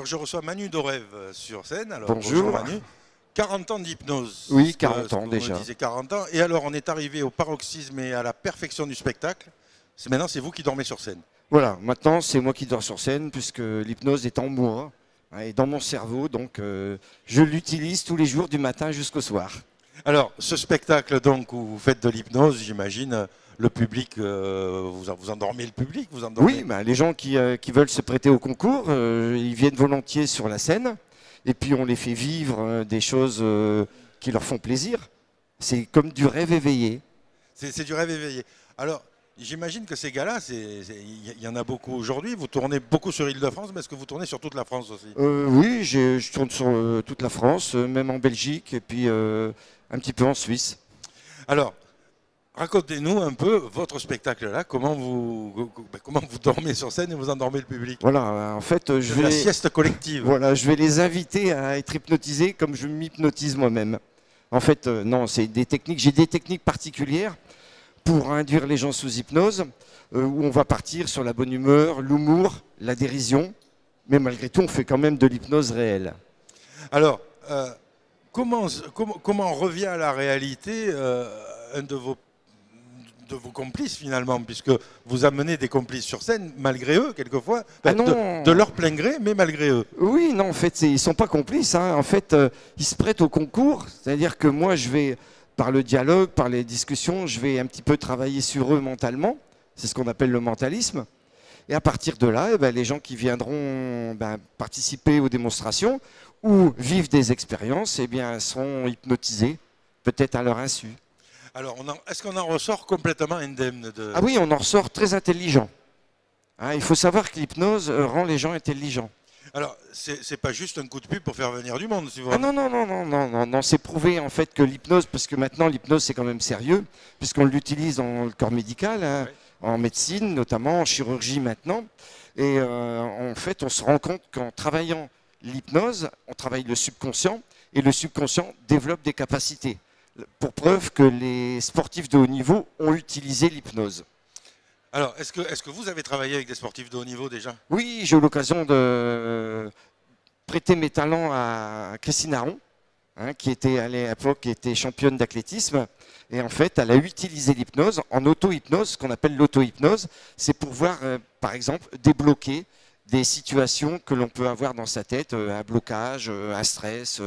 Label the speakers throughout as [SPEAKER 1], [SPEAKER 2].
[SPEAKER 1] je reçois Manu Dorève sur scène. Alors,
[SPEAKER 2] bonjour
[SPEAKER 1] Manu. 40 ans d'hypnose.
[SPEAKER 2] Oui, 40 ans déjà.
[SPEAKER 1] On disait 40 ans. Et alors, on est arrivé au paroxysme et à la perfection du spectacle. Maintenant, c'est vous qui dormez sur scène.
[SPEAKER 2] Voilà, maintenant c'est moi qui dors sur scène puisque l'hypnose est en moi et dans mon cerveau, donc je l'utilise tous les jours du matin jusqu'au soir.
[SPEAKER 1] Alors, ce spectacle donc où vous faites de l'hypnose, j'imagine, le public, vous endormez le public, vous endormez...
[SPEAKER 2] Oui, bah, les gens qui veulent se prêter au concours, ils viennent volontiers sur la scène et puis on les fait vivre des choses qui leur font plaisir. C'est comme du rêve éveillé.
[SPEAKER 1] C'est du rêve éveillé. Alors, j'imagine que ces gars-là, il y en a beaucoup aujourd'hui. Vous tournez beaucoup sur Île-de-France, mais est-ce que vous tournez sur toute la France aussi?
[SPEAKER 2] Oui, je tourne sur toute la France, même en Belgique et puis un petit peu en Suisse.
[SPEAKER 1] Alors, racontez-nous un peu votre spectacle-là, comment vous dormez sur scène et vous endormez le public.
[SPEAKER 2] Voilà, en fait, je vais...
[SPEAKER 1] La sieste collective.
[SPEAKER 2] Voilà, je vais les inviter à être hypnotisés comme je m'hypnotise moi-même. En fait, non, c'est des techniques. J'ai des techniques particulières pour induire les gens sous hypnose, où on va partir sur la bonne humeur, l'humour, la dérision, mais malgré tout, on fait quand même de l'hypnose réelle.
[SPEAKER 1] Alors, comment revient à la réalité un de vos complices finalement, puisque vous amenez des complices sur scène, malgré eux, quelquefois, de leur plein gré, mais malgré eux.
[SPEAKER 2] Oui, non, en fait, ils ne sont pas complices. Hein. En fait, ils se prêtent au concours, c'est-à-dire que moi, je vais... Par le dialogue, par les discussions, je vais un petit peu travailler sur eux mentalement. C'est ce qu'on appelle le mentalisme. Et à partir de là, les gens qui viendront participer aux démonstrations ou vivent des expériences seront hypnotisés, peut-être à leur insu.
[SPEAKER 1] Alors, est-ce qu'on en ressort complètement indemne de...
[SPEAKER 2] Ah oui, on en ressort très intelligent. Hein, il faut savoir que l'hypnose rend les gens intelligents.
[SPEAKER 1] Alors, c'est pas juste un coup de pub pour faire venir du monde, si vous...
[SPEAKER 2] Ah non, c'est prouvé en fait que l'hypnose, parce que maintenant l'hypnose c'est quand même sérieux, puisqu'on l'utilise dans le corps médical, hein, oui. En médecine notamment, en chirurgie maintenant. Et en fait, on se rend compte qu'en travaillant l'hypnose, on travaille le subconscient, et le subconscient développe des capacités. Pour preuve que les sportifs de haut niveau ont utilisé l'hypnose.
[SPEAKER 1] Alors, est-ce que vous avez travaillé avec des sportifs de haut niveau déjà?
[SPEAKER 2] Oui, j'ai eu l'occasion de prêter mes talents à Christine Aron, hein, qui était à l'époque championne d'athlétisme. Et en fait, elle a utilisé l'hypnose en auto-hypnose, ce qu'on appelle l'auto-hypnose. C'est pour pouvoir, par exemple, débloquer des situations que l'on peut avoir dans sa tête, un blocage, un stress,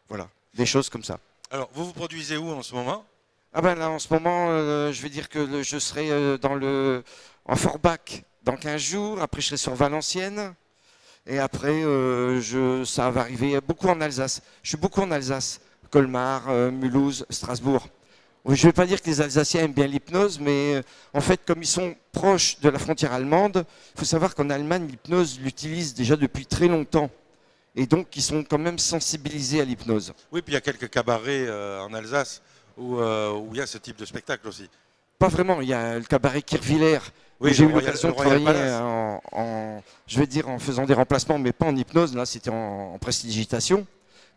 [SPEAKER 2] voilà, des choses comme ça.
[SPEAKER 1] Alors, vous vous produisez où en ce moment?
[SPEAKER 2] Ah ben là, en ce moment, je vais dire que je serai en Forbach dans 15 jours. Après, je serai sur Valenciennes. Et après, ça va arriver beaucoup en Alsace. Je suis beaucoup en Alsace. Colmar, Mulhouse, Strasbourg. Je ne vais pas dire que les Alsaciens aiment bien l'hypnose, mais en fait, comme ils sont proches de la frontière allemande, il faut savoir qu'en Allemagne, l'hypnose l'utilise déjà depuis très longtemps. Et donc, ils sont quand même sensibilisés à l'hypnose.
[SPEAKER 1] Oui, puis il y a quelques cabarets en Alsace où il y a ce type de spectacle aussi.
[SPEAKER 2] Pas vraiment, il y a le cabaret Kirchwiller.
[SPEAKER 1] Oui,
[SPEAKER 2] j'ai eu l'occasion de travailler je vais dire en faisant des remplacements, mais pas en hypnose, là c'était en prestidigitation.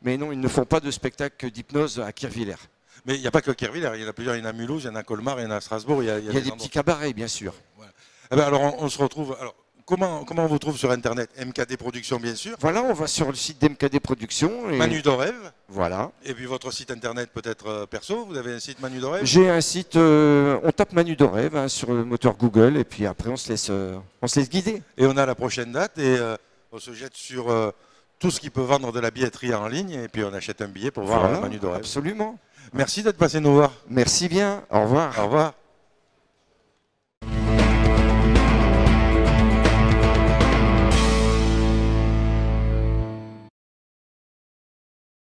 [SPEAKER 2] Mais non, ils ne font pas de spectacle d'hypnose à Kirchwiller.
[SPEAKER 1] Mais il n'y a pas que Kirchwiller, il y en a plusieurs, il y en a à Mulhouse, il y en a à Colmar, il y en a à Strasbourg.
[SPEAKER 2] Il y a des petits cabarets, bien sûr.
[SPEAKER 1] Voilà. Eh bien, alors on se retrouve... Alors, comment on vous trouve sur Internet? MKD Productions, bien sûr.
[SPEAKER 2] Voilà, on va sur le site d'MKD Productions. Et...
[SPEAKER 1] Manu Dorève.
[SPEAKER 2] Voilà.
[SPEAKER 1] Et puis votre site Internet peut-être perso, vous avez un site Manu Dorève?
[SPEAKER 2] J'ai un site, on tape Manu Dorève hein, sur le moteur Google et puis après on se laisse guider.
[SPEAKER 1] Et on a la prochaine date et on se jette sur tout ce qui peut vendre de la billetterie en ligne et puis on achète un billet pour voir Manu Dorève.
[SPEAKER 2] Absolument.
[SPEAKER 1] Merci d'être passé nous voir.
[SPEAKER 2] Merci bien, au revoir.
[SPEAKER 1] Au revoir.